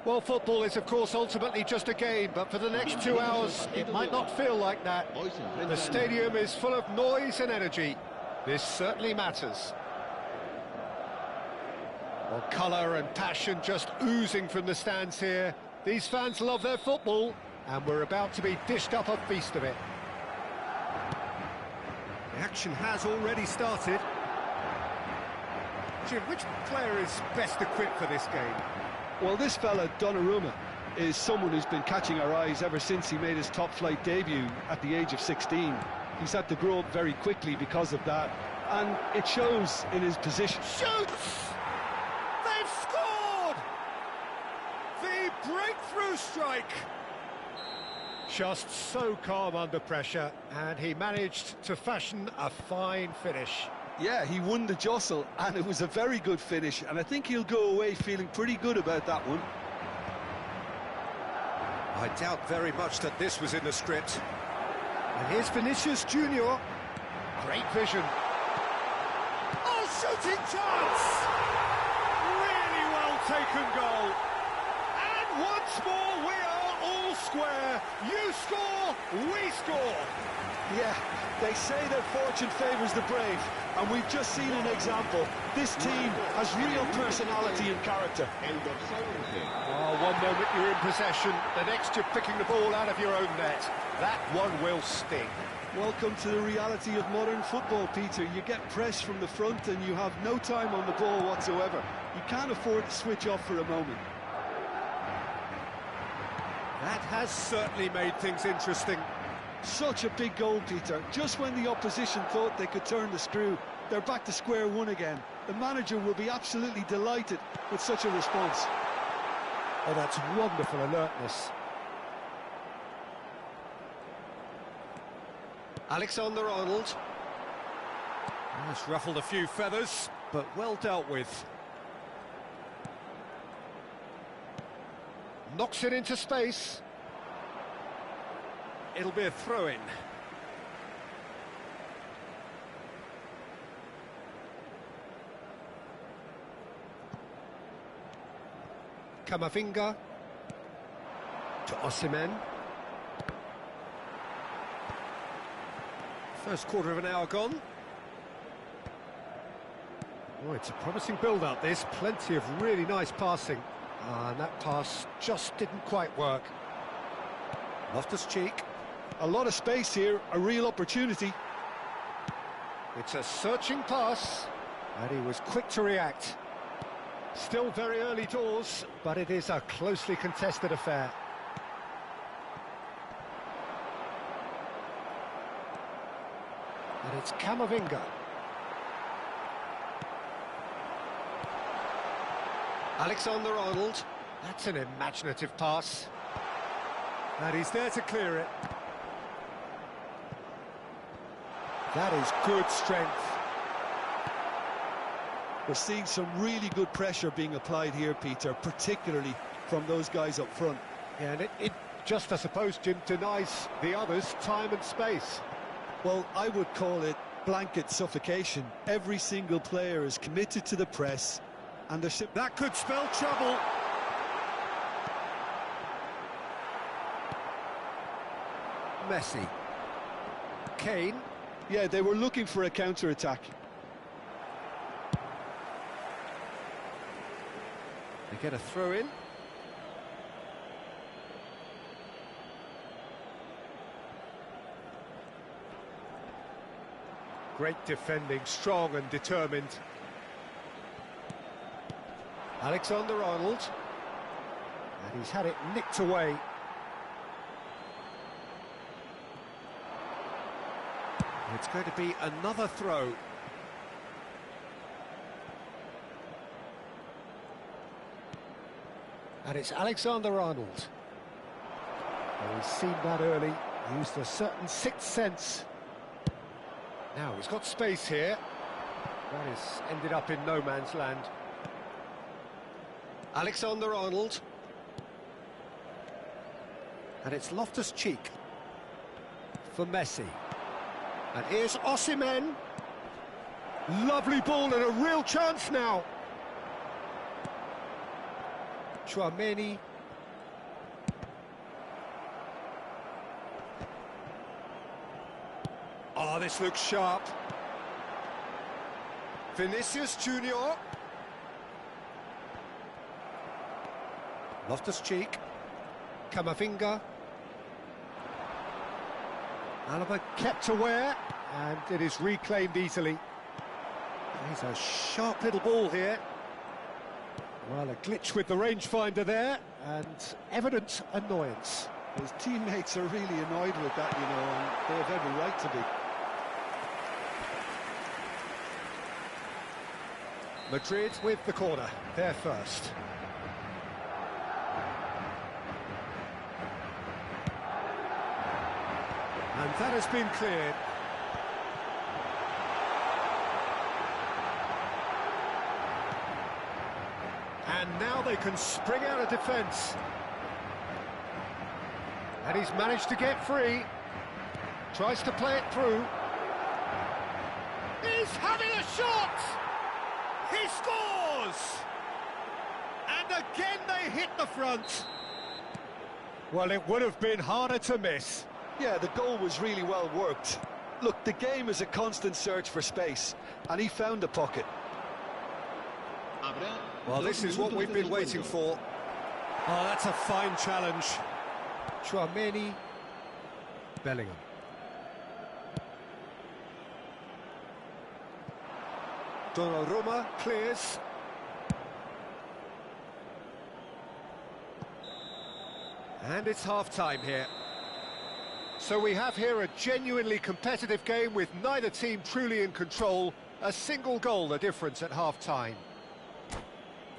Well, football is, of course, ultimately just a game, but for the next 2 hours, it might not feel like that. The stadium is full of noise and energy. This certainly matters. Well, colour and passion just oozing from the stands here. These fans love their football, and we're about to be dished up a feast of it. The action has already started. Jim, which player is best equipped for this game? Well, this fella, Donnarumma, is someone who's been catching our eyes ever since he made his top-flight debut at the age of 16. He's had to grow up very quickly because of that, and it shows in his position. Shoots! They've scored! The breakthrough strike! Just so calm under pressure, and he managed to fashion a fine finish. Yeah, he won the jostle, and it was a very good finish, and I think he'll go away feeling pretty good about that one. I doubt very much that this was in the script. And here's Vinicius Junior. Great vision. Oh, shooting chance! Really well taken goal. And once more we are all square. You score, we score. Yeah, they say that fortune favours the brave, and we've just seen an example. This team has real personality and character. Oh, one moment you're in possession, the next you're picking the ball out of your own net. That one will sting. Welcome to the reality of modern football, Peter. You get press from the front and you have no time on the ball whatsoever. You can't afford to switch off for a moment. That has certainly made things interesting. Such a big goal, Peter. Just when the opposition thought they could turn the screw, they're back to square one again. The manager will be absolutely delighted with such a response. Oh, that's wonderful alertness. Alexander-Arnold. That's ruffled a few feathers, but well dealt with. Knocks it into space. It'll be a throw-in. Camavinga to Osimhen. First quarter of an hour gone. Oh, it's a promising build-up, this. Plenty of really nice passing. And that pass just didn't quite work. Loftus-Cheek. A lot of space here, a real opportunity. It's a searching pass, and he was quick to react. Still very early doors, but it is a closely contested affair. And it's Camavinga. Alexander-Arnold. That's an imaginative pass. And he's there to clear it. That is good strength. We're seeing some really good pressure being applied here, Peter, particularly from those guys up front. Yeah, and it just, I suppose, Jim, denies the others time and space. Well, I would call it blanket suffocation. Every single player is committed to the press, and they're that could spell trouble. Messi. Kane. Yeah, they were looking for a counter-attack. They get a throw-in. Great defending, strong and determined. Alexander-Arnold. And he's had it nicked away. It's going to be another throw. And it's Alexander-Arnold. Well, he's seen that early, used a certain sixth sense. Now, he's got space here. That has ended up in no man's land. Alexander-Arnold. And it's Loftus-Cheek for Messi. And here's Osimhen. Lovely ball and a real chance now. Tchouaméni Oh, this looks sharp. Vinicius Junior. Loftus-Cheek. Camavinga. Alaba kept aware, and it is reclaimed easily. He's a sharp little ball here. Well, a glitch with the rangefinder there, and evident annoyance. His teammates are really annoyed with that, you know, and they have every right to be. Madrid with the corner, they're first. And that has been cleared. And now they can spring out of defence. And he's managed to get free. Tries to play it through. He's having a shot! He scores! And again they hit the front. Well, it would have been harder to miss. Yeah, the goal was really well worked. Look, the game is a constant search for space, and he found a pocket. Well, this is what we've been waiting for. Oh, that's a fine challenge. Tchouaméni. Bellingham. Donnarumma clears. And it's half-time here. So we have here a genuinely competitive game with neither team truly in control. A single goal the difference at half-time.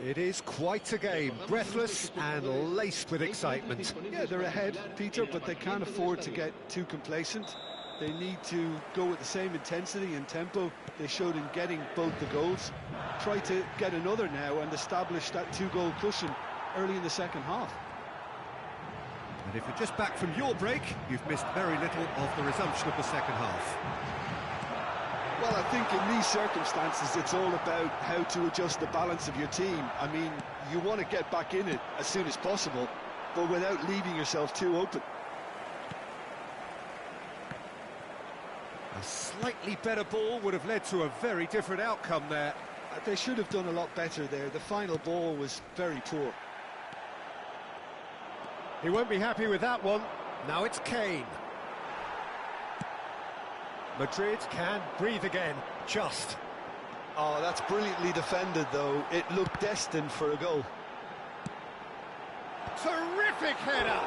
It is quite a game, breathless and laced with excitement. Yeah, they're ahead, Peter, but they can't afford to get too complacent. They need to go with the same intensity and tempo they showed in getting both the goals. Try to get another now and establish that two-goal cushion early in the second half. And if you're just back from your break, you've missed very little of the resumption of the second half. Well, I think in these circumstances, it's all about how to adjust the balance of your team. I mean, you want to get back in it as soon as possible, but without leaving yourself too open. A slightly better ball would have led to a very different outcome there. They should have done a lot better there. The final ball was very poor. He won't be happy with that one. Now it's Kane. Madrid can breathe again, just. Oh, that's brilliantly defended, though. It looked destined for a goal. Terrific header!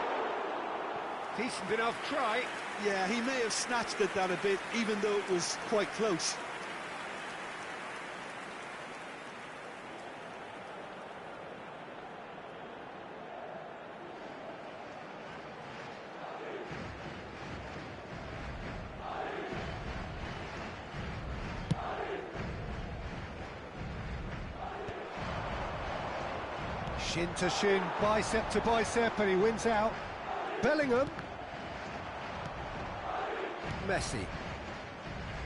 Decent enough try. Yeah, he may have snatched at that a bit, even though it was quite close. Shin to shin, bicep to bicep, and he wins out. Bellingham. Messi.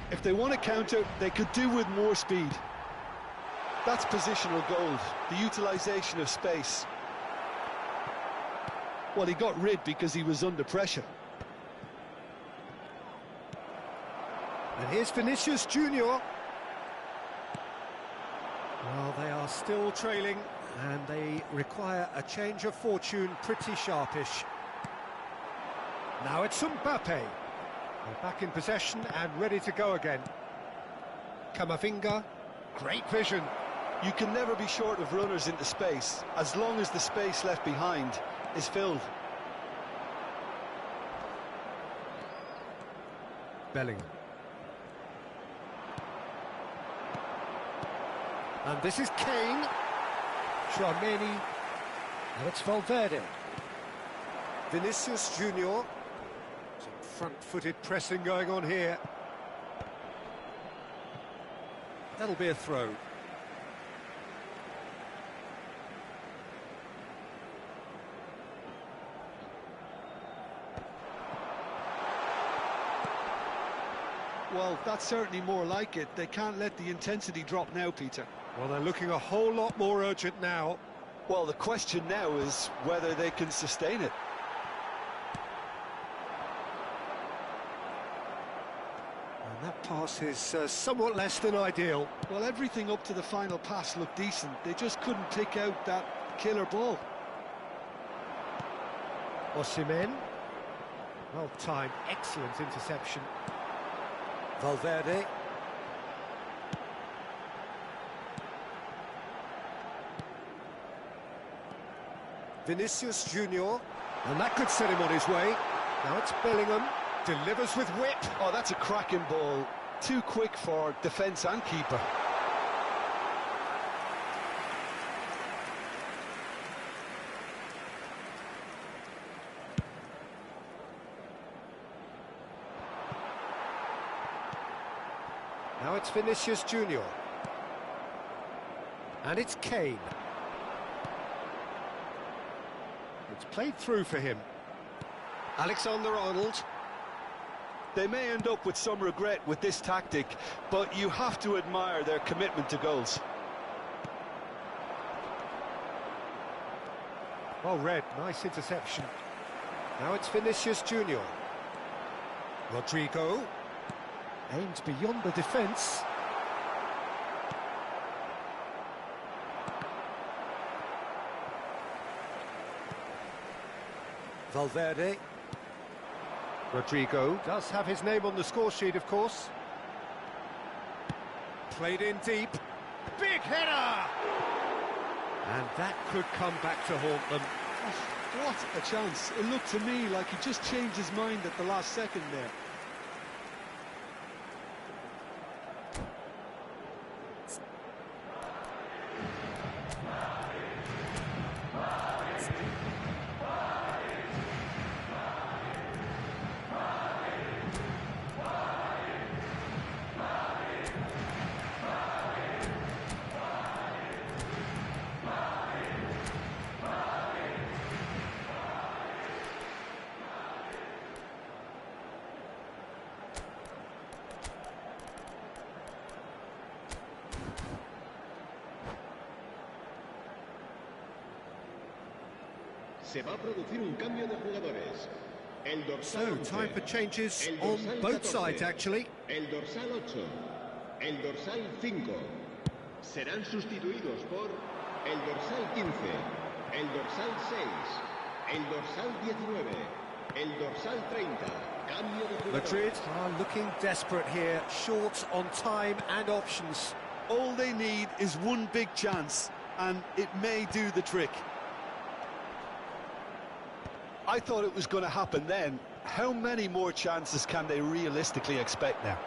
If they want to counter, they could do with more speed. That's positional gold, the utilisation of space. Well, he got rid because he was under pressure. And here's Vinicius Junior. Well, they are still trailing, and they require a change of fortune, pretty sharpish. Now it's Mbappe. They're back in possession and ready to go again. Camavinga, great vision. You can never be short of runners into space, as long as the space left behind is filled. Bellingham. And this is Kane. Tchouaméni. And it's Valverde. Vinicius Junior. Some front-footed pressing going on here. That'll be a throw. Well, that's certainly more like it. They can't let the intensity drop now, Peter. Well, they're looking a whole lot more urgent now. Well, the question now is whether they can sustain it. And that pass is somewhat less than ideal. Well, everything up to the final pass looked decent. They just couldn't pick out that killer ball. Osimhen. Well timed, excellent interception. Valverde. Vinicius Junior. And that could set him on his way. Now it's Bellingham. Delivers with whip. Oh, that's a cracking ball. Too quick for defence and keeper. Now it's Vinicius Junior. And it's Kane. It's played through for him. Alexander-Arnold. They may end up with some regret with this tactic, but you have to admire their commitment to goals. Well read, nice interception. Now it's Vinicius Junior. Rodrigo. Aims beyond the defence. Valverde. Rodrigo does have his name on the score sheet, of course. Played in deep. Big header! And that could come back to haunt them. Oh, what a chance. It looked to me like he just changed his mind at the last second there. Se va a producir un cambio de jugadores. El dorsal 11, time for changes on both 14, sides, actually. El dorsal 8, el dorsal 5. Serán sustituidos por el dorsal 15, el dorsal 6, el dorsal 19, el dorsal 30. Cambio de jugadores. Madrid are looking desperate here, short on time and options. All they need is one big chance, and it may do the trick. I thought it was going to happen then. How many more chances can they realistically expect now?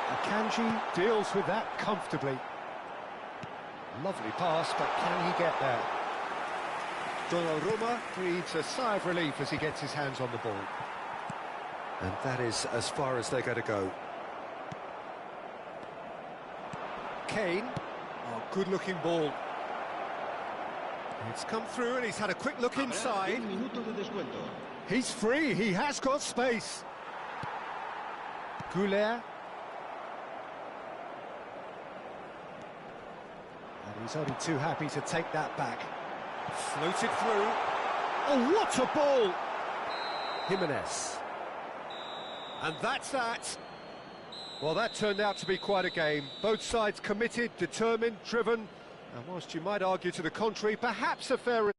Akanji deals with that comfortably. Lovely pass, but can he get there? Donnarumma breathes a sigh of relief as he gets his hands on the ball. And that is as far as they're going to go. Kane. Oh, good-looking ball. It's come through and he's had a quick look inside. He's free, he has got space. Goulet. And he's only too happy to take that back. Floated through. Oh, what a ball! Jimenez. And that's that. Well, that turned out to be quite a game. Both sides committed, determined, driven. And whilst you might argue to the contrary, perhaps a fair...